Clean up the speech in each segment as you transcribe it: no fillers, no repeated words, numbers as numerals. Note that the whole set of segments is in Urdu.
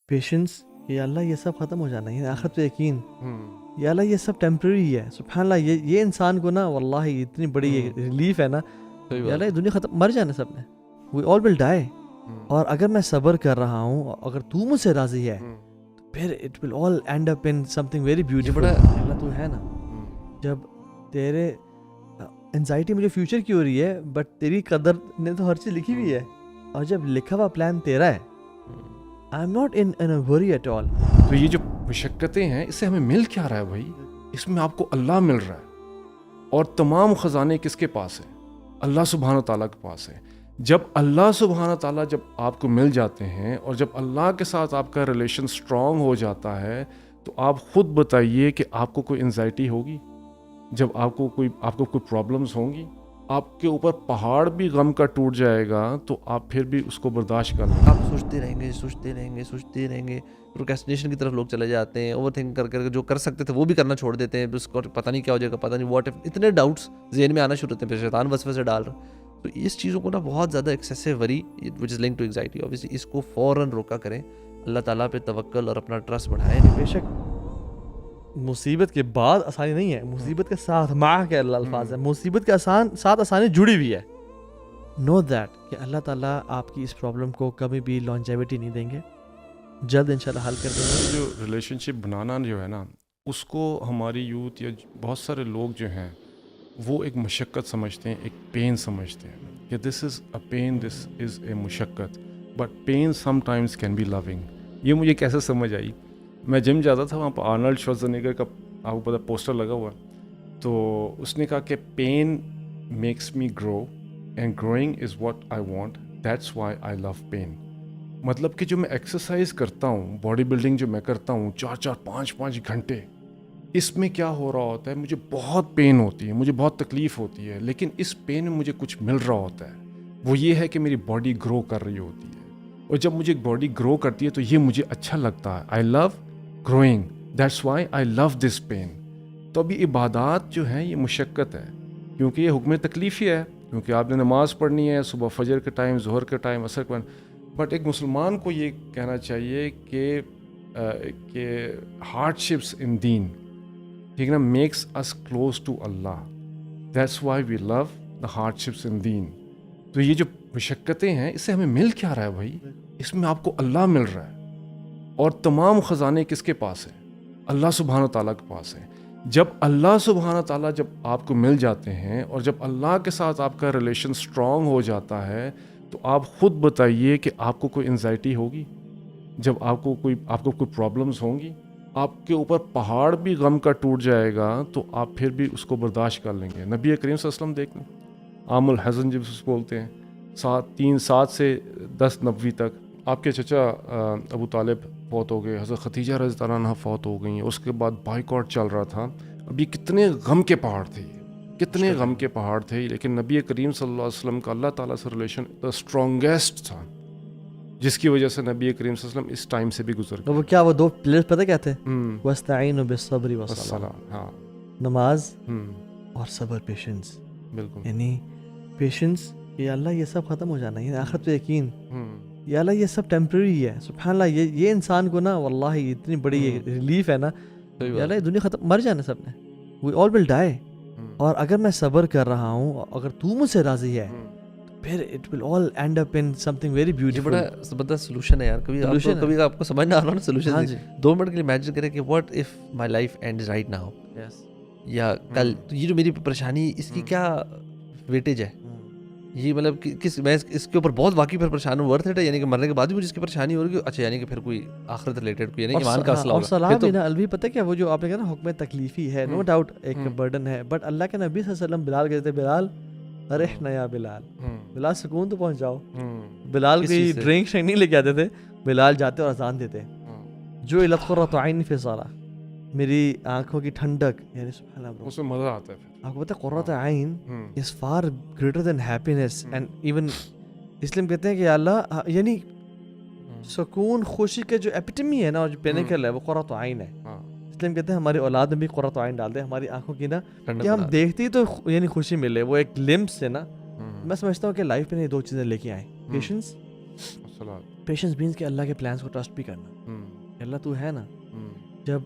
پیشنس، یا اللہ یہ سب ختم ہو جانا ہے، آخرت پہ یقین، یا اللہ یہ سب ٹیمپرری ہے. سبحان اللہ، یہ انسان کو نا واللہ اتنی بڑی ریلیف ہے نا. یا اللہ یہ دنیا ختم، مر جانا سب نے، وی آل ول ڈائی. اور اگر میں صبر کر رہا ہوں، اگر تو مجھ سے راضی ہے، پھر it will all end up in something very beautiful. Allah تو ہے نا، جب تیرے انزائٹی مجھے فیوچر کی ہو رہی ہے، بٹ تیری قدر نے تو ہر چیز لکھی ہوئی ہے، اور جب لکھا ہوا پلان تیرا ہے، آئی ایم ناٹ ان اے وری ایٹ آل. تو یہ جو مشقتیں ہیں، اس سے ہمیں مل کیا رہا ہے بھائی؟ اس میں آپ کو اللہ مل رہا ہے، اور تمام خزانے کس کے پاس ہیں؟ اللہ سبحانہ تعالیٰ کے پاس ہے. جب اللہ سبحانہ تعالیٰ جب آپ کو مل جاتے ہیں، اور جب اللہ کے ساتھ آپ کا ریلیشن سٹرونگ ہو جاتا ہے، تو آپ خود بتائیے کہ آپ کو کوئی انزائٹی ہوگی؟ جب آپ کو کوئی پرابلمس ہوں گی، آپ کے اوپر پہاڑ بھی غم کا ٹوٹ جائے گا، تو آپ پھر بھی اس کو برداشت کر لیں. آپ سوچتے رہیں گے. پروکریسٹینیشن کی طرف لوگ چلے جاتے ہیں، اوور تھنک کر جو کر سکتے تھے وہ بھی کرنا چھوڑ دیتے ہیں. اس کو پتہ نہیں کیا ہو جائے گا، پتہ نہیں واٹ اف، اتنے ڈاؤٹس ذہن میں آنا شروع ہوتے ہیں، پھر شیطان وسوسے ڈال رہا. تو اس چیزوں کو نا بہت زیادہ excessive worry which is link to anxiety, obviously اس کو فوراً روکا کریں. اللہ تعالیٰ پہ توکل اور اپنا ٹرسٹ بڑھائیں. بے شک مصیبت کے بعد آسانی نہیں ہے، مصیبت کے ساتھ ماہ کے اللہ الفاظ ہے، مصیبت کے ساتھ آسانی جڑی ہوئی ہے. نو دیٹ کہ اللہ تعالیٰ آپ کی اس پرابلم کو کبھی بھی لانجیوٹی نہیں دیں گے، جلد انشاءاللہ حل کر دیں گے. جو ریلیشن شپ بنانا جو ہے نا، اس کو ہماری یوتھ یا بہت سارے لوگ جو ہیں وہ ایک مشقت سمجھتے ہیں، ایک پین سمجھتے ہیں کہ دس is a pain, this is a مشقت، but pain sometimes can be long. یہ مجھے کیسے سمجھ آئی؟ میں جم جاتا تھا، وہاں پہ آرنلڈ شوارزنیگر کا آپ کو پتا پوسٹر لگا ہوا، تو اس نے کہا کہ pain makes me grow and growing is what I want, that's why I love pain. مطلب کہ جو میں ایکسرسائز کرتا ہوں، باڈی بلڈنگ جو میں کرتا ہوں 4-5 گھنٹے، اس میں کیا ہو رہا ہوتا ہے، مجھے بہت پین ہوتی ہے، مجھے بہت تکلیف ہوتی ہے، لیکن اس پین میں مجھے کچھ مل رہا ہوتا ہے. وہ یہ ہے کہ میری باڈی گرو کر رہی ہوتی ہے، اور جب مجھے باڈی گرو کرتی ہے تو یہ مجھے اچھا لگتا ہے. I love growing, that's why I love this pain. تو ابھی عبادات جو ہیں یہ مشقت ہے، کیونکہ یہ حکم تکلیف ہی ہے، کیونکہ آپ نے نماز پڑھنی ہے صبح فجر کے ٹائم، ظہر کے ٹائم، عصر کے ٹائم. بٹ ایک مسلمان کو یہ کہنا چاہیے کہ ہارڈ شپس ان دین، ٹھیک نا، makes us close to Allah, that's why we love the hardships in دین. تو یہ جو مشقتیں ہیں، اس سے ہمیں مل کیا رہا ہے بھائی؟ اس میں آپ کو اللہ مل رہا ہے، اور تمام خزانے کس کے پاس ہیں؟ اللہ سبحانہ تعالیٰ کے پاس ہیں. جب اللہ سبحانہ تعالیٰ جب آپ کو مل جاتے ہیں، اور جب اللہ کے ساتھ آپ کا ریلیشن سٹرونگ ہو جاتا ہے، تو آپ خود بتائیے کہ آپ کو کوئی انزائٹی ہوگی؟ جب آپ کو کوئی پرابلمس ہوں گی، آپ کے اوپر پہاڑ بھی غم کا ٹوٹ جائے گا، تو آپ پھر بھی اس کو برداشت کر لیں گے. نبی کریم صلی اللہ علیہ وسلم دیکھ لیں، عام الحزن جب اس کو بولتے ہیں، 7 سے 10 نبوی تک آپ کے چچا ابو طالب فوت ہو گئے، حضرت ختیجہ رضی اللہ عنہا فوت ہو گئیں، اس کے بعد بائیکاٹ چل رہا تھا. اب یہ کتنے غم کے پہاڑ تھے، کتنے غم کے پہاڑ تھے، لیکن نبی کریم صلی اللہ علیہ وسلم کا اللہ تعالیٰ سے ریلیشن دا اسٹرانگیسٹ تھا، جس کی وجہ سے نبی کریم صلی اللہ علیہ وسلم اس ٹائم سے بھی گزر گئے. وہ کیا، وہ 2 پلیئرز پتہ کیا تھے؟ وَاسْتَعِينُوا بِالصَّبْرِ وَالصَّلَاةِ، ہاں، نماز اور صبر، پیشنس. بالکل. یعنی پیشنس، یا اللہ یہ سب ختم ہو جانا ہے، آخرت پہ یقین، یا اللہ یہ سب ٹیمپرری ہے. سبحان اللہ، یہ انسان کو نا واللہ اتنی بڑی ریلیف ہے نا. یا اللہ یہ دنیا ختم، مر جانا سب نے، وی آل ول ڈائی. اور اگر میں صبر کر رہا ہوں، اگر تو مجھ سے راضی ہے، پھر it will all end up in something very beautiful. بڑا زبردست سولوشن ہے یار. کبھی آپ کو سمجھ نہ آ رہا نا سولوشن، 2 منٹ کے لیے امیجن کریں کہ what if my life ends right now, یا کل یہ جو میری پریشانی، اس کی کیا ویٹیج ہے، یہ مطلب میں اس کے اوپر بہت واقعی پھر پریشان ہوں، ورتھ اٹ ہے، یعنی کہ مرنے کے بعد بھی مجھے اس کی پریشانی ہو رہی ہے. اچھا، یعنی کہ پھر کوئی آخرت ریلیٹڈ کوئی، یعنی ایمان کا مسئلہ ہوگا. اور سلام بھی نا الوی، پتہ کیا، وہ جو آپ نے کہا نا حکم تکلیفی ہے، نو ڈاؤٹ ایک برڈن ہے، بٹ اللہ کے نبی صلی اللہ علیہ وسلم بلال کہتے تھے، بلال ارحنا یا بلال، بلال سکون تو پہنچ جاؤ. بلال کی ڈرنک نہیں لے کے آتے تھے، بلال جاتے اور اذان دیتے، جو الت قرۃ عین فی الصلاۃ، میری آنکھوں کی ٹھنڈک، یعنی سبحان اللہ، اس میں مزہ آتا ہے. آپ کو پتہ ہے قرۃ عین is far greater than happiness, and even Islam کہتے ہیں کہ اللہ، یعنی سکون خوشی کے جو ایپیٹمی ہے نا، اور جو پینیکل ہے، وہ قرۃ عین ہے. اسلام کہتے ہیں ہماری اولاد میں بھی قرۃ عین ڈال دیں، ہماری آنکھوں کی نا، کہ ہم دیکھتے ہی تو یعنی خوشی ملے، وہ ایک گلمپس سے نا. میں سمجھتا ہوں کہ لائف میں یہ 2 چیزیں لے کے آئیں، پیشنس مینس کہ اللہ کے پلانس کو ٹرسٹ بھی کرنا، اللہ تو ہے نا. جب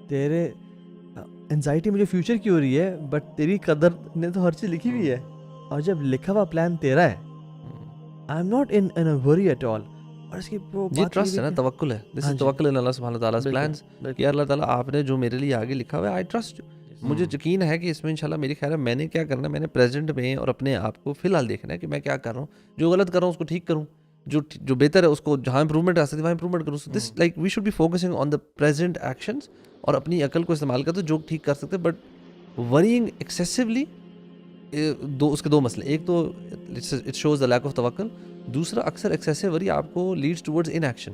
تیرے انزائٹی مجھے فیوچر کی ہو رہی ہے بٹ تیری قدر نے تو ہر چیز لکھی ہوئی ہے, اور جب لکھا ہوا پلان تیرا ہے, آئی ایم ناٹ ان اے وری ایٹ آل. اور اس کی یہ ٹرسٹ ہے نا, توکل ہے. دس از توکل ان اللہ سبحانہ تعالیٰ پلانز, کہ اللہ تعالیٰ آپ نے جو میرے لیے آگے لکھا ہوا ہے, آئی ٹرسٹ یو. مجھے یقین ہے کہ اس میں انشاءاللہ میری خیر ہے. میں نے کیا کرنا ہے, میں نے پریزنٹ میں اور اپنے آپ کو فی الحال دیکھنا ہے کہ میں کیا کر رہا ہوں. جو غلط کر رہا ہوں اس کو ٹھیک کروں, جو بہتر ہے اس کو جہاں امپرومنٹ آ سکتی ہے وہاں امپرومنٹ کروں. So this like we should be focusing on the present actions, اور اپنی عقل کو استعمال کرتے جو ٹھیک کر سکتے. بٹ ورینگ ایکسیسولی, اس کے دو مسئلے. ایک تو it shows the lack of توکل, دوسرا اکثر ایکسیسو وری آپ کو لیڈس ٹورڈز ان ایکشن.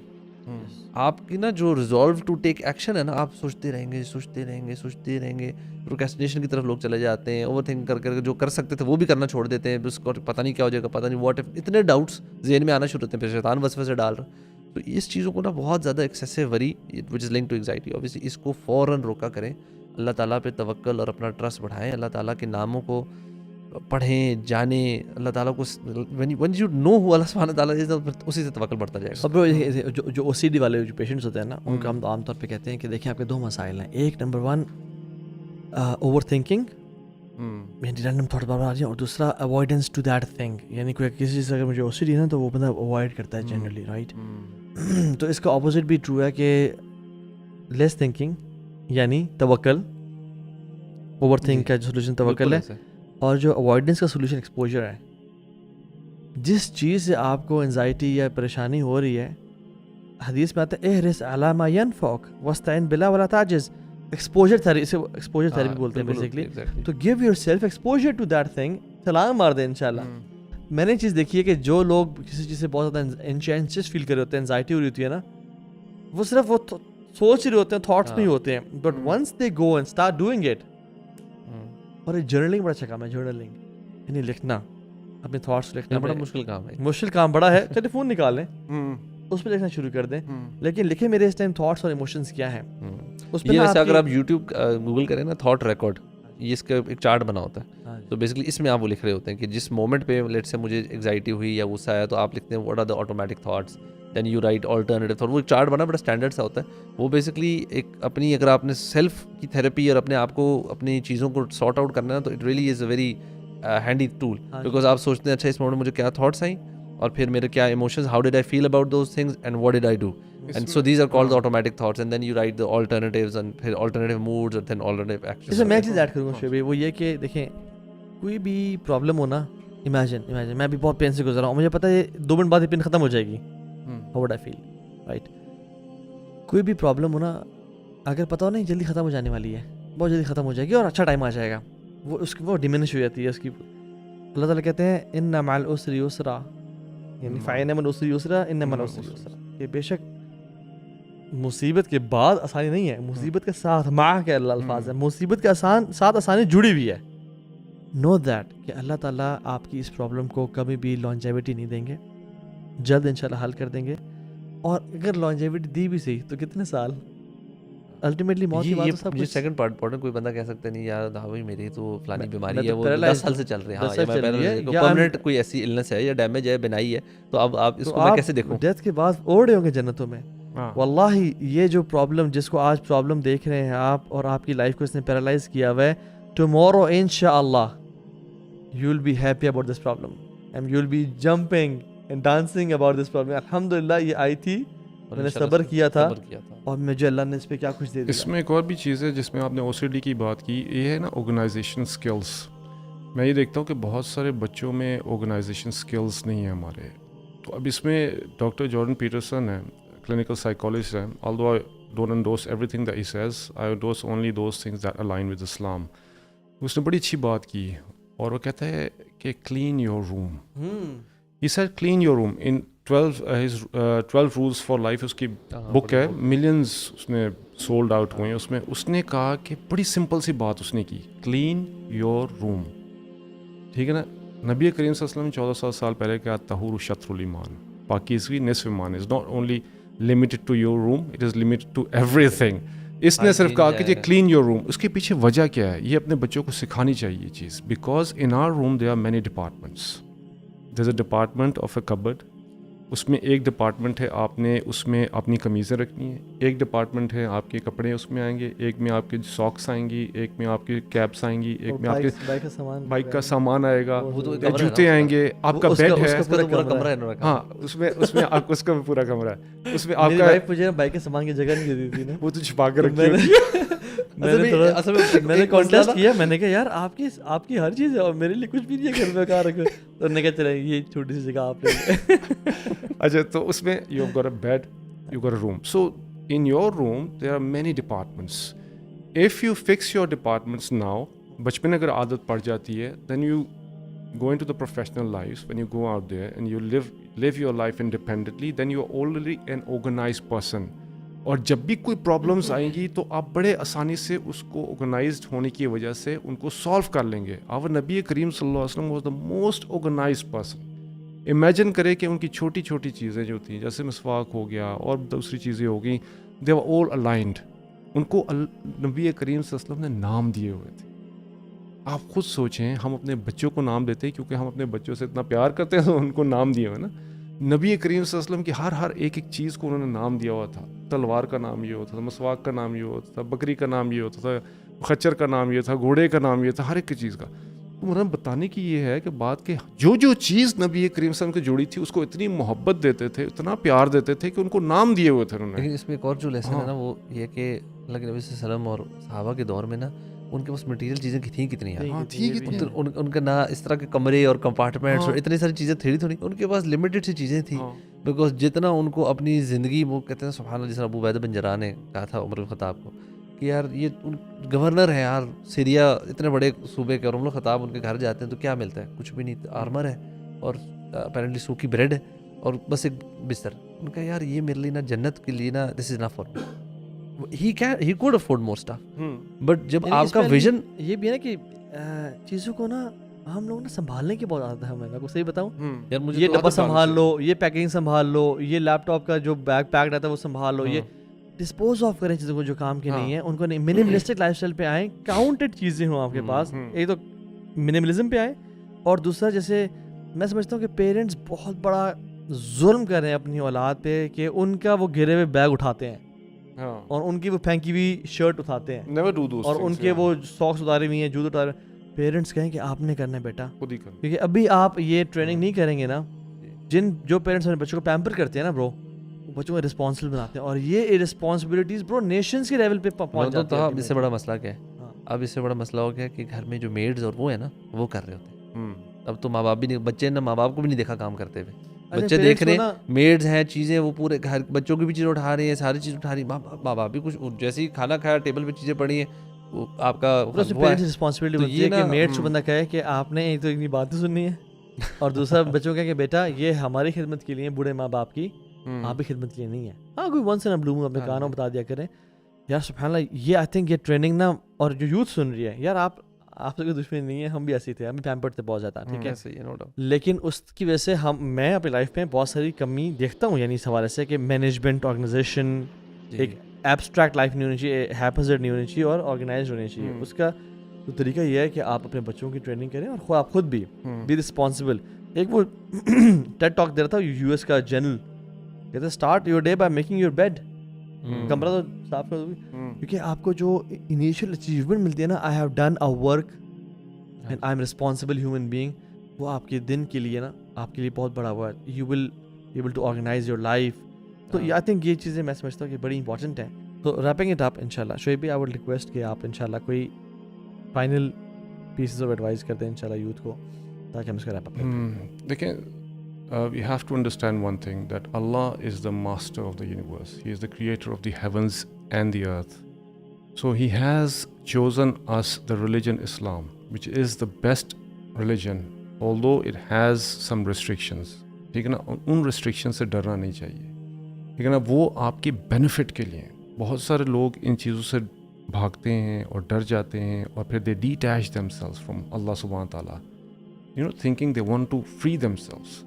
آپ کی نا جو ریزالو ٹو ٹیک ایکشن ہے نا, آپ سوچتے رہیں گے, پروکریسٹینیشن کی طرف لوگ چلے جاتے ہیں. اوور تھنک کر جو کر سکتے تھے وہ بھی کرنا چھوڑ دیتے ہیں. اس کو پتہ نہیں کیا ہو جائے گا, پتہ نہیں واٹ اف, اتنے ڈاؤٹس ذہن میں آنا شروع ہوتے ہیں, پھر شیطان وسوسے سے ڈال رہا. تو اس چیزوں کو نا بہت زیادہ excessive worry which is link to anxiety, obviously اس کو فوراً روکا کریں. اللہ تعالیٰ پہ توکل اور اپنا ٹرسٹ بڑھائیں. اللہ تعالیٰ کے ناموں کو پڑھیں, جانیں. اللہ تعالیٰ کو when you know who اللہ سبحانہ تعالیٰ is, اسی سے توکل بڑھتا جائے گا. اب جو OCD والے جو پیشنٹس ہوتے ہیں نا, ان کا ہم عام طور پہ کہتے ہیں کہ دیکھیں آپ کے دو مسائل ہیں. ایک نمبر 1 اوور تھنکنگ, یعنی رینڈم تھاٹ بار بار آ جائیں, اور دوسرا اوائڈنس ٹو دیٹ تھنگ, یعنی کوئی کسی چیز اگر مجھے OCD ہے نا تو وہ بندہ اوائڈ کرتا ہے جنرلی, رائٹ. تو اس کا اپوزٹ بھی ٹرو ہے کہ لیس تھنکنگ یعنی توکل, اوور تھنک کا سولوشن توکل ہے, اور جو اوائڈنس کا سولوشن ایکسپوجر ہے. جس چیز سے آپ کو انزائٹی یا پریشانی ہو رہی ہے, حدیث میں آتا ہے احرص علی ما ینفعک واستعن باللہ ولا تعجز. ایکسپوجر تھیرپی, اسے ایکسپوجر تھیرپی بولتے ہیں بیسیکلی. تو give yourself exposure to that thing, چھلانگ مار دیں انشاءاللہ. میں نے چیز دیکھی ہے کہ جو لوگ کسی چیز سے بہت زیادہ انشینس فیل کر رہے ہوتے ہیں, انزائٹی ہو رہی ہوتی ہے نا, وہ صرف وہ سوچ رہے ہوتے ہیں, تھاٹس میں ہی ہوتے ہیں. But once they go and start doing it, اور جرنلنگ بڑا اچھا کام ہے. جرنلنگ یعنی لکھنا, اپنے تھاٹس لکھنا بڑا مشکل کام ہے. مشکل کام بڑا ہے. چلے فون نکال لیں, اس پہ لکھنا شروع کر دیں, لیکن لکھیں میرے اس ٹائم تھاٹس اور ایموشنز کیا ہیں. اس پہ ویسے اگر آپ یوٹیوب گوگل کریں نا, تھاٹ ریکارڈ, یہ اس کا ایک چارٹ بنا ہوتا ہے. تو بیسکلی اس میں آپ وہ لکھ رہے ہوتے ہیں کہ جس مومنٹ پہ لیٹ سے مجھے انگزائٹی ہوئی یا غصہ آیا, تو آپ لکھتے ہیں what are the automatic thoughts, then you write alternative thought. وہ ایک چارٹ بنا, بڑا اسٹینڈرڈ سا ہوتا ہے. وہ بیسکلی ایک اپنی, اگر آپ نے سیلف کی تھیراپی اور اپنے آپ کو اپنی چیزوں کو سارٹ آؤٹ کرنا ہے, تو it really is a very handy tool. Because آپ سوچتے ہیں اچھا اس مومنٹ مجھے کیا تھاٹس آئیں, اور پھر میرے کیا emotions, how did I feel about those things and what did I do, and so these are called automatic thoughts, and then you write the alternatives, and پھر آلٹرنیٹیو موڈز, اور دین آلٹرنیٹیو ایکشنز. اس میں ایک چیز ایڈ کروں گا شعیب, وہ یہ کہ دیکھیں کوئی بھی پرابلم ہونا, امیجن میں بھی بہت پین سے گزر رہا ہوں, مجھے پتا ہے 2 منٹ بعد یہ پین ختم ہو جائے گی, how would I feel, right. کوئی بھی پرابلم ہونا, اگر پتا ہو نہیں جلدی ختم ہو جانے والی ہے, بہت جلدی ختم ہو جائے گی اور اچھا ٹائم آ جائے گا, وہ اس کی وہ ڈیمینش ہو جاتی ہے اس کی. اللہ تعالیٰ کہتے ہیں ان مع العسر یسرا, یعنی فإن مع العسر یسرا ان مع العسر یسرا, کہ بے شک مصیبت کے بعد آسانی نہیں ہے, مصیبت کے ساتھ, مع کے اللہ الفاظ ہے, مصیبت کے ساتھ آسانی جڑی ہوئی ہے. نو دیٹ کہ اللہ تعالیٰ آپ کی اس پرابلم کو کبھی بھی لانجیوٹی نہیں دیں گے, جلد انشاءاللہ حل کر دیں گے. اور اگر لانجیوٹی دی بھی صحیح تو کتنے سال, الٹیمیٹلی موت کی بات. سب کچھ سیکنڈ پارٹ کوئی بندہ کہہ سکتا نہیں یار بھائی میری تو فلانی بیماری ہے, وہ 10 سال سے چل رہی ہے, ہاں پرماننٹ کوئی ایسی النس ہے یا ڈیمیج ہے, بنائی ہے, تو اب آپ اس کو میں کیسے دیکھوں. ڈیتھ کے بعد اوڑے ہوں گے جنتوں میں. واللہ یہ جو پرابلم, جس کو آج پرابلم دیکھ رہے ہیں آپ, اور آپ کی لائف کو اس نے پیرالائز کیا ہوا ہے, ٹمورو انشاءاللہ you will be happy about this problem and you will be jumping and dancing about this problem. الحمدللہ یہ آئی تھی, میں نے صبر کیا تھا, اور مجھے اللہ نے اس پہ کیا کچھ دے دیا. اس میں ایک اور بھی چیز ہے جس میں آپ نے OCD کی بات کی, یہ ہے نا آرگنائزیشن سکلز. میں یہ دیکھتا ہوں کہ بہت سارے بچوں میں آرگنائزیشن سکلز نہیں ہیں ہمارے. تو اب اس میں ڈاکٹر جارڈن پیٹرسن ہے, کلینکل سائیکالوجسٹ ہے, although I don't endorse everything that he says, I endorse only those things that align with Islam. اس نے بڑی اچھی بات کی, اور وہ کہتا ہے کہ clean your room. He said clean your room in 12 rules for life, اس کی بک ہے, ملینز اس نے سولڈ آؤٹ ہوئے ہیں اس میں. اس نے کہا کہ بڑی سمپل سی بات اس نے کی, کلین یور روم. ٹھیک ہے نا, نبی کریم صلی اللہ علیہ وسلم 1400 سال پہلے کہا طہور شطر الایمان, پاکیزگی نصف ایمان. Is not only limited to your room, it is limited to everything. اس نے صرف کہا کہ یہ کلین یور روم. اس کے پیچھے وجہ کیا ہے, یہ اپنے بچوں کو سکھانی چاہیے یہ چیز, because in our room there are many departments. There is a department of a cupboard, اس میں ایک ڈپارٹمنٹ ہے آپ نے اس میں اپنی قمیضیں رکھنی ہیں, ایک ڈپارٹمنٹ ہے آپ کے کپڑے اس میں آئیں گے, ایک میں آپ کے ساکس آئیں گی, ایک میں آپ کی کیپس آئیں گی, ایک میں آپ کے بائک کا سامان آئے گا, جوتے آئیں گے, آپ کا بیڈ ہے, ہاں اس میں آپ اس کا پورا کمرہ ہے, اس میں آپ کا مجھے بائک کے سامان کی جگہ نہیں دے دی تھی نا, وہ تو چھپا کے رکھی ہوتی ہے. میں نے کانٹیسٹ کیا, میں نے کہا یار آپ کی ہر چیز ہے اور میرے لیے کچھ بھی نہیں ہے گھر میں, کہاں رکھو, تو انہوں نے کہا چلے یہ چھوٹی سی جگہ آپ نے. اچھا تو اس میں you got a bed, you got a room. So in your room there are many departments. If you fix your departments now, بچپن اگر عادت پڑ جاتی ہے, then you go into the professional lives, when you go out there and you live your life independently, then you are already an organized person. اور جب بھی کوئی پرابلمس آئیں گی تو آپ بڑے آسانی سے اس کو آرگنائزڈ ہونے کی وجہ سے ان کو سالو کر لیں گے. اور نبی کریم صلی اللہ علیہ وسلم was the most organised person. Imagine کرے کہ ان کی چھوٹی چھوٹی چیزیں جو تھیں, جیسے مسواک ہو گیا اور دوسری چیزیں ہو گئیں, دے ور آل الائنڈ. ان کو نبی کریم صلی اللہ علیہ وسلم نے نام دیے ہوئے تھے. آپ خود سوچیں, ہم اپنے بچوں کو نام دیتے ہیں کیونکہ ہم اپنے بچوں سے اتنا پیار کرتے ہیں, تو ان کو نام دیے ہوئے نا. نبی کریم صلی اللہ علیہ وسلم کی ہر ایک چیز کو انہوں نے نام دیا ہوا تھا. تلوار کا نام یہ ہوتا تھا, مسواک کا نام یہ ہوتا تھا, بکری کا نام یہ ہوتا تھا, خچر کا نام یہ تھا, گھوڑے کا نام یہ تھا, ہر ایک چیز کا. تو انہوں نے بتانے کی یہ ہے کہ بات کہ جو چیز نبی کریم صلی اللہ علیہ وسلم کی جوڑی تھی اس کو اتنی محبت دیتے تھے, اتنا پیار دیتے تھے کہ ان کو نام دیے ہوئے تھے انہوں نے. لیکن اس میں ایک اور جو لیسن ہے نا, وہ یہ کہ اللہ کے نبی صلی اللہ علیہ وسلم اور صحابہ کے دور میں نا, ان کے پاس مٹیریل چیزیں تھیں کتنی ہیں, ان کا نہ اس طرح کے کمرے اور کمپارٹمنٹس اور اتنی ساری چیزیں تھوڑی, ان کے پاس لمیٹڈ سی چیزیں تھیں. بیکاز جتنا ان کو اپنی زندگی, وہ کہتے ہیں سبحان اللہ, جس طرح ابو عبیدہ بن جراح نے کہا تھا عمر بن الخطاب کو کہ یار یہ گورنر ہے یار سیریا, اتنے بڑے صوبے کے, اور عمر بن الخطاب ان کے گھر جاتے ہیں تو کیا ملتا ہے, کچھ بھی نہیں, آرمر ہے اور اپیرنٹلی سوکھی بریڈ ہے اور بس ایک بستر. ان کا یار یہ میرے لیے نا جنت کے لیے نا, this is not for me. He could afford more stuff. But جب آپ کا ویژن یہ بھی ہے نا کہ چیزوں کو نا ہم لوگ نا سنبھالنے کی بہت عادت ہے ہمیں. میں کو صحیح بتاؤں, یار مجھے یہ ڈبہ سنبھال لو, یہ پیکنگ سنبھال لو, یہ لیپ ٹاپ کا جو بیگ پیک رہتا ہے وہ سنبھال لو, یہ ڈسپوز آف کریں چیزوں کو جو کام کی نہیں ہے, ان کو نہیں. منیملسٹک لائف اسٹائل پہ آئیں, کاؤنٹڈ چیزیں ہوں آپ کے پاس. ایک تو منیملزم پہ آئیں, اور دوسرا جیسے میں سمجھتا ہوں کہ پیرنٹس بہت بڑا ظلم کر رہے ہیں اپنی اولاد پہ کہ ان کا وہ گرے ہوئے بیگ اٹھاتے ہیں اور ان کی وہ پھینکی ہوئی شرٹ اٹھاتے ہیں, اور ان کے وہ ساکس اتارے ہوئی ہیں, جوتے اتارے. پیرنٹس کہیں کہ آپ نے کرنا ہے بیٹا, کیونکہ ابھی آپ یہ ٹریننگ نہیں کریں گے نا. جو پیرنٹس اپنے بچوں کو پیمپر کرتے ہیں نا برو, وہ بچوں کو رسپانسبل بناتے ہیں, اور یہ رسپانسبلٹیز برو نیشنز کے لیول پہ پہنچ جاتی ہیں. اب اس سے بڑا مسئلہ کیا ہے, اب اس سے بڑا مسئلہ ہو گیا کہ گھر میں جو میڈز اور وہ ہے نا, وہ کر رہے ہوتے ہیں. اب تو ماں باپ بھی نہیں, بچے نے ماں باپ کو بھی نہیں دیکھا کام کرتے ہوئے. بچے دیکھ رہے ہیں میڈز ہیں, چیزیں وہ پورے گھر, بچوں کی بھی چیزیں اٹھا رہی ہیں, ساری چیز اٹھا رہی ہیں. ماں باپ بھی کچھ, جیسے ہی کھانا کھایا ٹیبل پہ چیزیں پڑی ہیں, وہ آپ کا پیرنٹس رسپانسبلٹی بنتی ہے کہ میڈ سے بندہ کہے کہ آپ نے ایک تو اتنی باتیں سننی ہے, اور دوسرا بچوں کا کہ بیٹا یہ ہماری خدمت کے لیے, بوڑھے ماں باپ کی, آپ کی خدمت کے لیے نہیں ہے. ہاں کوئی ونس ان اے بلو مون اپنے کانوں بتا دیا کریں. یار سبحان اللہ, یہ آئی تھنک یہ ٹریننگ نا, اور جو یوتھ سن رہی ہے, یار آپ سے کوئی دشمنی نہیں ہے, ہم بھی ایسے تھے, ہم بھی پیمپرڈ تھے بہت زیادہ, ٹھیک ہے, لیکن اس کی وجہ سے میں اپنی لائف میں بہت ساری کمی دیکھتا ہوں. یعنی اس حوالے سے کہ مینجمنٹ, آرگنائزیشن, ایک ایبسٹریکٹ لائف نہیں ہونی چاہیے, ہیپزرڈ نہیں ہونی چاہیے, اور آرگنائزڈ ہونی چاہیے. اس کا تو طریقہ یہ ہے کہ آپ اپنے بچوں کی ٹریننگ کریں, اور آپ خود بھی رسپانسبل. ایک وہ ٹیڈ ٹاک دے رہا تھا یو ایس کا جنرل, کہتے ہیں start your day by making your bed. کمرہ تو صاف کر دو, کیونکہ آپ کو جو انیشیل اچیومنٹ ملتی ہے نا, I have done a work and I am responsible human being, وہ آپ کے دن کے لیے نا, آپ کے لیے بہت بڑا ہوا ہے. You will able to organise your life. تو آئی تھنک یہ چیزیں میں سمجھتا ہوں کہ بڑی امپورٹنٹ ہیں. تو ریپنگ اٹ اپ ان شاء اللہ, شعیب بھائی آئی وڈ ریکویسٹ کہ آپ ان شاء اللہ کوئی فائنل پیسز آف ایڈوائز کر دیں ان شاء اللہ یوتھ کو, تاکہ ہم اس کا ریپ اپ کریں. دیکھیں, we have to understand one thing, that Allah is the master of the universe. He is the creator of the heavens and the earth. So he has chosen us the religion Islam, which is the best religion, although it has some restrictions. ٹھیک ہے نا, ان ریسٹرکشن سے ڈرنا نہیں چاہیے, ٹھیک ہے نا, وہ آپ کے بینیفٹ کے لیے. بہت سارے لوگ ان چیزوں سے بھاگتے ہیں اور ڈر جاتے ہیں, اور پھر they detach themselves from Allah سبحانہ تعالیٰ, you know, thinking they want to free themselves,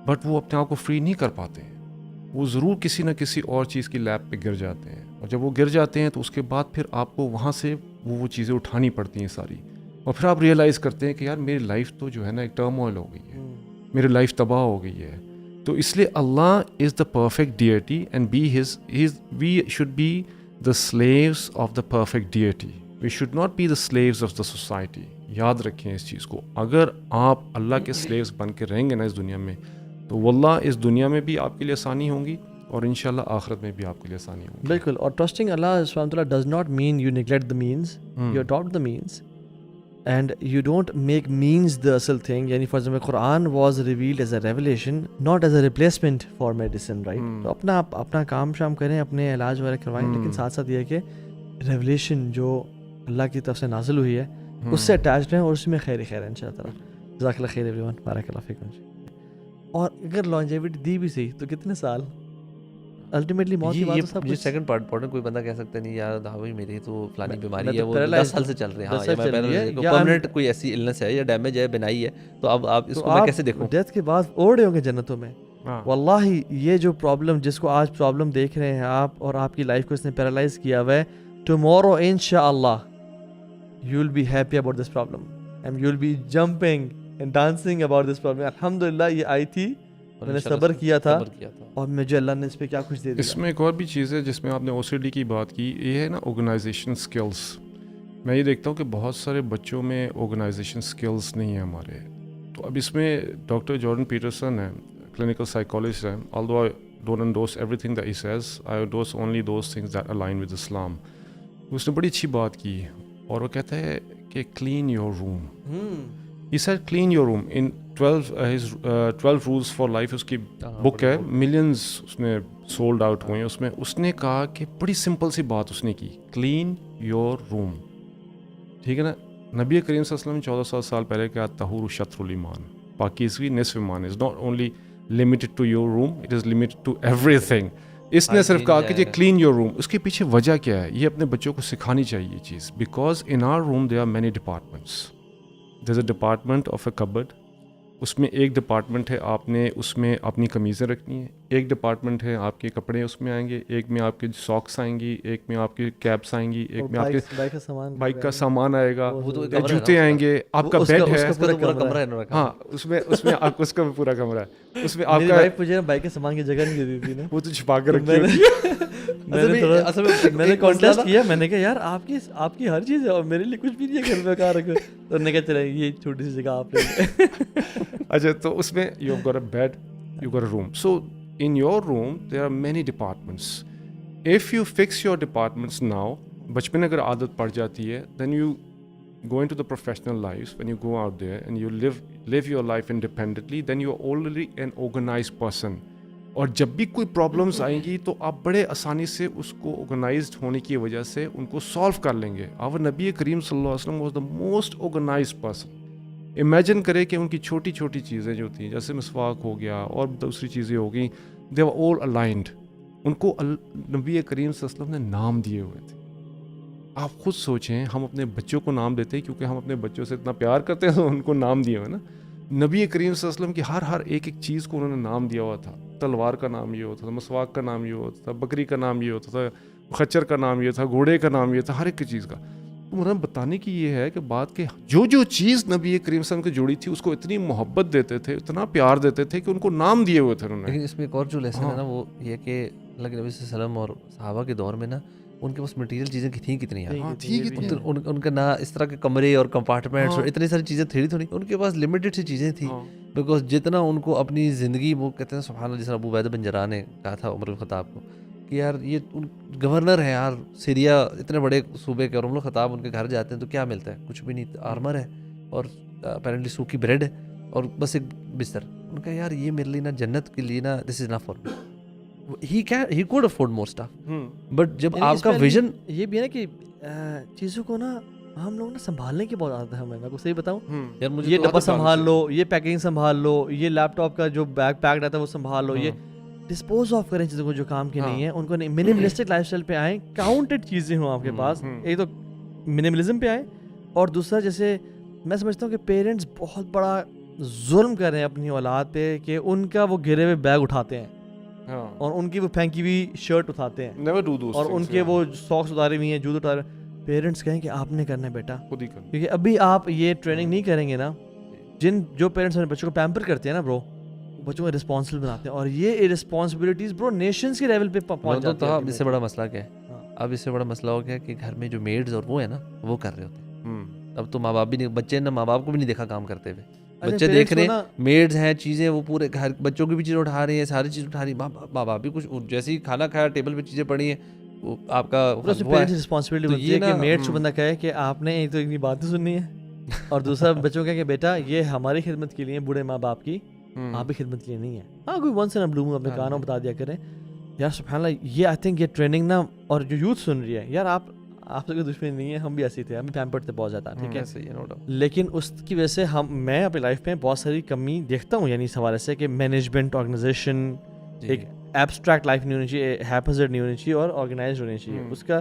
but وہ اپنے آپ کو فری نہیں کر پاتے ہیں. وہ ضرور کسی نہ کسی اور چیز کی لیب پہ گر جاتے ہیں, اور جب وہ گر جاتے ہیں تو اس کے بعد پھر آپ کو وہاں سے وہ چیزیں اٹھانی پڑتی ہیں ساری, اور پھر آپ ریئلائز کرتے ہیں کہ یار میری لائف تو جو ہے نا ایک ٹرموائل ہو گئی ہے, میری لائف تباہ ہو گئی ہے. تو اس لیے Allah is the perfect deity and we should be the slaves of the perfect deity. We should not be the slaves of the society. یاد رکھیں اس چیز کو. اگر آپ اللہ کے سلیوز بن کے رہیں گے نا اس دنیا میں, تو واللہ اس دنیا میں بھی آپ کے لیے آسانی ہوں گی اور انشاءاللہ آخرت میں بھی آپ کے لیے آسانی ہوگی. بالکل. اور ٹرسٹنگ اللہ سبحانہ وتعالی does not mean you neglect the means, you adopt the means and you don't make means the اصل تھنگ. یعنی for example Quran was revealed as a revelation not as a replacement for medicine, right. تو اپنا کام شام کریں, اپنے علاج وغیرہ کروائیں, لیکن ساتھ ساتھ یہ ہے کہ ریولیشن جو اللہ کی طرف سے نازل ہوئی ہے اس سے اٹیچ رہیں اور اس میں خیر ہے انشاء اللہ تعالیٰ. جزاک اللہ خیر ایوری ون, بارک اللہ فیکم. اور اگر لانجیوٹی دی بھی صحیح تو کتنے سال, الٹیمیٹلی موت کی بات. سب یہ سیکنڈ پارٹ کوئی بندہ کہہ سکتا نہیں یار دھاوی میری تو فلانی بیماری ہے وہ 10 سال سے چل رہی ہے, ہاں یا میں پرماننٹ کوئی ایسی النس ہے یا ڈیمیج ہے بنائی ہے, تو اب آپ اس کو میں کیسے دیکھوں. ڈیتھ کے بعد اوڑے ہوں گے جنتوں میں. واللہ یہ جو پرابلم جس کو آج پرابلم دیکھ رہے ہیں آپ اور آپ کی لائف کو اس نے پیرالائز کیا ہوا ہے, ٹمورو انشاءاللہ you will be happy about this problem and you will be jumping and dancing about this problem. الحمدللہ یہ آئی تھی, میں نے صبر کیا تھا اور مجھے اللہ نے اس پہ کیا کچھ دے دیا. اس میں ایک اور بھی چیز ہے جس میں آپ نے OCD کی بات کی, یہ ہے نا آرگنائزیشن سکلز. میں یہ دیکھتا ہوں کہ بہت سارے بچوں میں آرگنائزیشن سکلز نہیں ہیں ہمارے. تو اب اس میں ڈاکٹر جارڈن پیٹرسن ہے, کلینکل سائیکالوجسٹ ہے. although I don't endorse everything that he says, I endorse only those things that align with Islam. اس نے بڑی اچھی بات کی اور وہ کہتا ہے کہ clean your room. He said clean your room in 12 rules for life. اس کی بک ہے, ملینز اس نے سولڈ آؤٹ ہوئے ہیں اس میں. اس نے کہا کہ بڑی سمپل سی بات اس نے کی, کلین یور روم. ٹھیک ہے نا. نبی کریم صلی اللہ علیہ وسلم 1400 سال پہلے کہا طہور شطر الایمان, پاکیزگی نصف ایمان. Is not only limited to your room, it is limited to everything. اس نے صرف کہا کہ یہ کلین یور روم. اس کے پیچھے وجہ کیا ہے, یہ اپنے بچوں کو سکھانی چاہیے یہ چیز. Because in our room there are many departments. There is a department of a cupboard, اس میں ایک ڈپارٹمنٹ ہے آپ نے اس میں اپنی قمیضیں رکھنی ہیں, ایک ڈپارٹمنٹ ہے آپ کے کپڑے اس میں آئیں گے, ایک میں آپ کے ساکس آئیں گی, ایک میں آپ کی کیپس آئیں گی, ایک میں آپ کے بائک کا سامان آئے گا, جوتے آئیں گے, آپ کا بیڈ ہے, ہاں اس میں آپ اس کا پورا کمرہ ہے. اس میں آپ کا مجھے بائک کے سامان کی جگہ نہیں دے دی تھی نا, وہ تو چھپا کے رکھی ہے. میں نے کانٹیسٹ کیا, میں نے کہا یار آپ کی ہر چیز ہے اور میرے لیے کچھ بھی نہیں ہے گھر میں, کہاں رکھو. تو انہوں نے کہا چلے یہ چھوٹی سی جگہ آپ نے. اچھا, تو اس میں you have got a bed, you got a room. So in your room there are many departments. If you fix your departments now, بچپن اگر عادت پڑ جاتی ہے, then you go into the professional lives, when you go out there and you live your life independently, then you are already an organized person. اور جب بھی کوئی پرابلمس آئیں گی تو آپ بڑے آسانی سے اس کو آرگنائزڈ ہونے کی وجہ سے ان کو سالو کر لیں گے. اور نبی کریم صلی اللہ علیہ وسلم was the most organised person. Imagine کرے کہ ان کی چھوٹی چھوٹی چیزیں جو تھیں, جیسے مسواک ہو گیا اور دوسری چیزیں ہو گئیں, دے ور آل الائنڈ. ان کو نبی کریم صلی اللہ علیہ وسلم نے نام دیے ہوئے تھے. آپ خود سوچیں, ہم اپنے بچوں کو نام دیتے ہیں کیونکہ ہم اپنے بچوں سے اتنا پیار کرتے ہیں, تو ان کو نام دیے ہوئے نا. نبی کریم صلی اللہ علیہ وسلم کی ہر ایک چیز کو انہوں نے نام دیا ہوا تھا. تلوار کا نام یہ ہوتا تھا, مسواک کا نام یہ ہوتا تھا, بکری کا نام یہ ہوتا تھا, خچر کا نام یہ تھا, گھوڑے کا نام یہ تھا, ہر ایک چیز کا. تو انہوں نے بتانے کی یہ ہے کہ بات کہ جو چیز نبی کریم صلی اللہ علیہ وسلم کی جوڑی تھی اس کو اتنی محبت دیتے تھے, اتنا پیار دیتے تھے کہ ان کو نام دیے ہوئے تھے انہوں نے. لیکن اس میں ایک اور جو لیسن ہے نا, وہ یہ کہ اللہ کے نبی صلی اللہ علیہ وسلم اور صحابہ کے دور میں نا ان کے پاس مٹیریل چیزیں تھیں کتنی ہیں, ان کا نہ اس طرح کے کمرے اور کمپارٹمنٹس اور اتنی ساری چیزیں تھوڑی, ان کے پاس لمیٹڈ سی چیزیں تھیں. بیکاز جتنا ان کو اپنی زندگی, وہ کہتے ہیں سبحان اللہ, جس طرح ابو عبیدہ بن جراح نے کہا تھا عمر بن الخطاب کو کہ یار یہ گورنر ہے یار سیریا, اتنے بڑے صوبے کے, اور عمر بن الخطاب ان کے گھر جاتے ہیں تو کیا ملتا ہے, کچھ بھی نہیں, آرمر ہے اور اپیرنٹلی سوکھی بریڈ ہے اور بس ایک بستر. ان کا یار یہ میرے لیے نا جنت کے لیے نا this is not for me. He could afford more stuff. But جب آپ کا ویژن یہ بھی ہے نا کہ چیزوں کو نا ہم لوگ نا سنبھالنے کی بہت عادت ہے ہمیں. میں کو صحیح بتاؤں, یہ ڈبہ سنبھال لو, یہ پیکنگ سنبھال لو, یہ لیپ ٹاپ کا جو بیگ پیک رہتا ہے وہ سنبھال لو, یہ ڈسپوز آف کریں چیزوں کو جو کام کی نہیں ہے ان کو. نہیں, منیملسٹک لائف اسٹائل پہ آئیں, کاؤنٹڈ چیزیں ہوں آپ کے پاس. ایک تو منیملزم پہ آئیں, اور دوسرا جیسے میں سمجھتا ہوں کہ پیرنٹس بہت بڑا ظلم کر رہے ہیں اپنی اولاد پہ کہ ان کا وہ گرے ہوئے بیگ اٹھاتے ہیں اور ان کی وہ پھینکی ہوئی شرٹ اٹھاتے ہیں اور ان کے وہ ساکس اتارے ہوئی ہیں, جوتے اتارے. پیرنٹس کہیں کہ آپ نے کرنا ہے بیٹا, کیونکہ ابھی آپ یہ ٹریننگ نہیں کریں گے نا. جو پیرنٹس اپنے بچوں کو پیمپر کرتے ہیں نا برو, بچوں کو رسپانسبل بناتے ہیں. اور یہ رسپانسبلٹیز برو نیشنز کے لیول پہ پہنچ جاتی ہیں. اب اس سے بڑا مسئلہ کیا ہے؟ اب اس سے بڑا مسئلہ ہو گیا کہ گھر میں جو میڈز اور وہ ہے نا وہ کر رہے ہوتے ہیں. اب تو ماں باپ بھی نہیں, بچے نے ماں باپ کو بھی نہیں دیکھا کام کرتے ہوئے. بچے دیکھ رہے ہیں میڈز ہیں, چیزیں وہ پورے گھر بچوں کی بھی چیزیں اٹھا رہی ہیں, ساری چیز اٹھا رہی ہیں. ماں باپ بھی کچھ جیسے ہی کھانا کھایا ٹیبل پہ چیزیں پڑی ہیں, وہ آپ کا رسپانسبلٹی بنتی ہے کہ میڈ سے بندہ کہے کہ آپ نے ایک تو اتنی باتیں سننی ہے, اور دوسرا بچوں کا کہ بیٹا یہ ہماری خدمت کے لیے, بوڑھے ماں باپ کی آپ بھی خدمت کے لیے نہیں ہے. ہاں کوئی ونس ان اے بلو مون اپنے کانوں بتا دیا کریں. یار سبحان اللہ, یہ آئی تھنک یہ ٹریننگ نا, اور جو یوتھ سن رہی ہے یار, آپ سے کوئی دشمنی نہیں ہے, ہم بھی ایسے تھے, ہم بھی پیمپرڈ تھے بہت زیادہ, ٹھیک ہے, لیکن اس کی وجہ سے میں اپنی لائف میں بہت ساری کمی دیکھتا ہوں, یعنی اس حوالے سے کہ مینجمنٹ, آرگنائزیشن, ایک ایبسٹریکٹ لائف نہیں ہونی چاہیے, ہیپزڈ نہیں ہونی چاہیے, اور آرگنائزڈ ہونی چاہیے. اس کا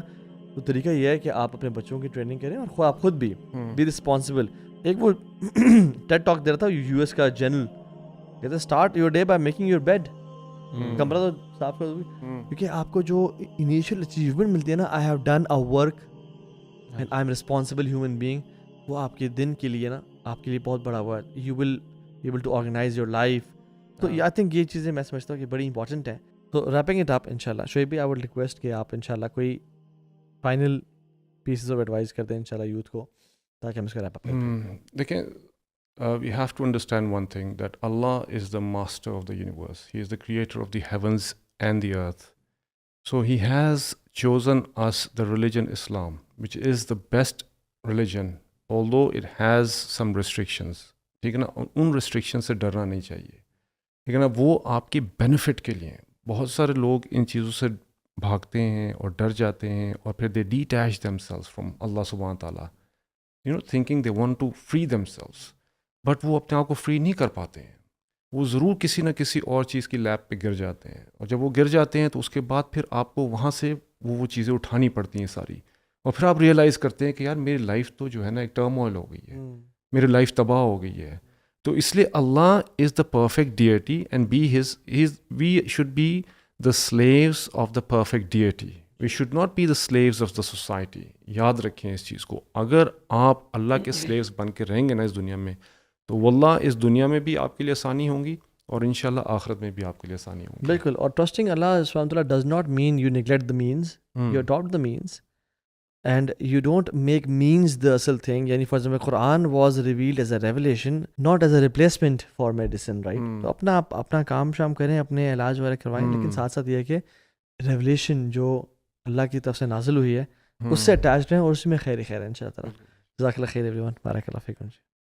تو طریقہ یہ ہے کہ آپ اپنے بچوں کی ٹریننگ کریں, اور آپ خود بھی رسپانسبل. ایک وہ ٹیڈ ٹاک دے رہا تھا یو ایس کا جنرل, کہتے ہیں start your day by making your bed. کمرہ تو صاف کر دو, کیونکہ آپ کو جو انیشیل اچیومنٹ ملتی ہے نا, I have done a work and I am responsible human being, وہ آپ کے دن کے لیے نا, آپ کے لیے بہت بڑا ہوا ہے. You will able to organise your life. تو آئی تھنک یہ چیزیں میں سمجھتا ہوں کہ بڑی امپورٹنٹ ہیں. تو ریپنگ اٹ اپ ان شاء اللہ, شعیب بھائی آئی وڈ ریکویسٹ کہ آپ ان شاء اللہ کوئی فائنل پیسز آف ایڈوائز کر دیں ان شاء اللہ یوتھ کو, تاکہ ہم اس کا ریپ اپ کریں. دیکھیں, we have to understand one thing, that Allah is the master of the universe. He is the creator of the heavens and the earth. So he has chosen us the religion Islam, which is the best religion, although it has some restrictions. ٹھیک ہے نا, ان ریسٹرکشن سے ڈرنا نہیں چاہیے, ٹھیک ہے نا, وہ آپ کے بینیفٹ کے لیے. بہت سارے لوگ ان چیزوں سے بھاگتے ہیں اور ڈر جاتے ہیں, اور پھر they detach themselves from Allah سبحانہ تعالیٰ, thinking they want to free themselves, but وہ اپنے آپ کو فری نہیں کر پاتے ہیں. وہ ضرور کسی نہ کسی اور چیز کی لیب پہ گر جاتے ہیں, اور جب وہ گر جاتے ہیں تو اس کے بعد پھر آپ کو وہاں سے وہ چیزیں اٹھانی پڑتی ہیں ساری, اور پھر آپ ریئلائز کرتے ہیں کہ یار میری لائف تو جو ہے نا ایک ٹرموائل ہو گئی ہے, میری لائف تباہ ہو گئی ہے. تو اس لیے Allah is the perfect deity, and we should be the slaves of the perfect deity. We should not be the slaves of the society. یاد رکھیں اس چیز کو. اگر آپ اللہ کے سلیوز بن کے رہیں گے نا اس دنیا میں, تو واللہ اس دنیا میں بھی آپ کے لیے آسانی ہوں گی, اور انشاءاللہ آخرت میں بھی آپ کے لیے آسانی ہوگی. بالکل. اور ٹرسٹنگ اللہ سبحانہ تعالیٰ does not mean you neglect the means, you adopt the means, and you don't make means the اصل تھنگ. یعنی for example Quran was revealed as a revelation, not as a replacement for medicine, right. تو اپنا کام شام کریں, اپنے علاج وغیرہ کروائیں, لیکن ساتھ ساتھ یہ ہے کہ ریولیشن جو اللہ کی طرف سے نازل ہوئی ہے اس سے اٹیچڈ ہیں, اور اس میں خیر ہے ان شاء اللہ. جزاک اللہ خیر ایوری ون, بارک اللہ فیکم.